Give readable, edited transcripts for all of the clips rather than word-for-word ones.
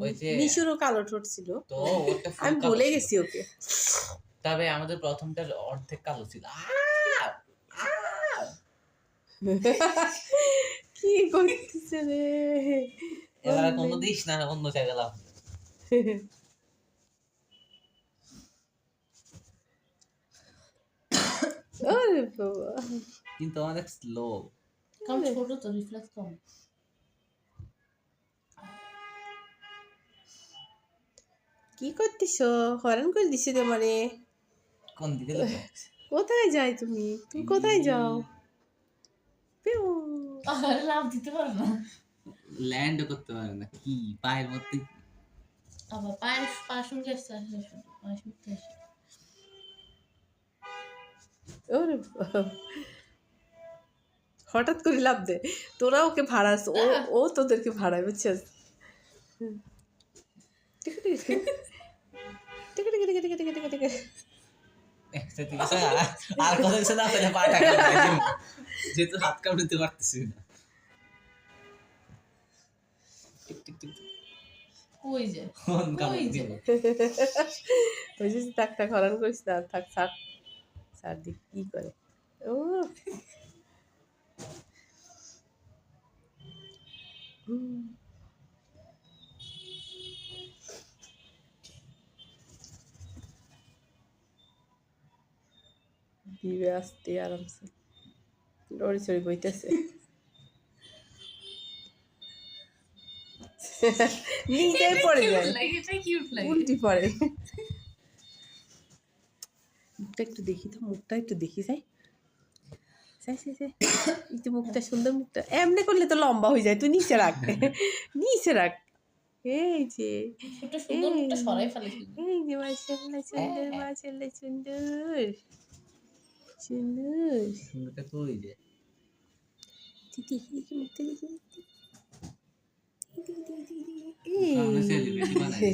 ওই যে মিশুরও কালো ঠোঁট ছিল, তো ওটা ফুল আমি কালো ভুলে ছিল। গেছি ওকে। তবে আমাদের প্রথমটার অর্ধেক কালো ছিল। কি করতেছে রে? এবার কোনো দিস না, অন্য জায়গায় লাভ। ওরে বাবা, কিন্তু অনেক স্লো। কারণ ছোট তো রিফ্লেক্স কম। কি করতেছ? হরণ করে দিছে তোমারে। কোন দিকে লোক? কোথায় যাই তুমি? তুমি কোথায় যাও? পিউ। আর লাভ দিতে পারো না। ল্যান্ড করতে পারে না, কি পায়ের মধ্যে। আবার পায়ের সঙ্গে আসছে, আসলে শুধু পায়ের সঙ্গে আসে। ওরে বাবা, হঠাৎ করে লাভ দে। তোরা ওকে ভাড়াস, ও ও তোদেরকে ভাড়ায়, বুঝছিস? আর কথা কিছু না পেলে পাটা কামড়াই দিব। যেহেতু হাত কামড়াতে পারতেছি না। Tick tick tick. কই যে কোন কামড় দিব? ওই যে টাক টাক হরণ করিস না, থাক ছাড় ছাড়, দি কি করে। ও দিবে আসতে আরামসে, লড়ি চড়ি বইতেছে। নিজেই পড়ে যায়, এটা কিউট লাগে। উল্টি পড়ে। মুখটা একটু দেখি তো, মুখটা একটু দেখি যাই। একটু মুখটা, সুন্দর মুখটা। এমনি করলে তো লম্বা হয়ে যায়, তুই নিচে রাখ, নিচে রাখ। এই যে ছোট সুন্দর মুখটা সরাই ফেলে শুধু। এই যে মাশাআল্লাহ, সুন্দর, মাশাআল্লাহ, সুন্দর সুন্দর। সুন্দরটা কই যে? দেখি দেখি মুখটা দেখি, আমরা সেলিব্রিটি বানাই।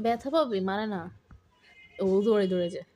ব্যথা পাবে, মানে না, ও দৌড়ে দৌড়ে যায়।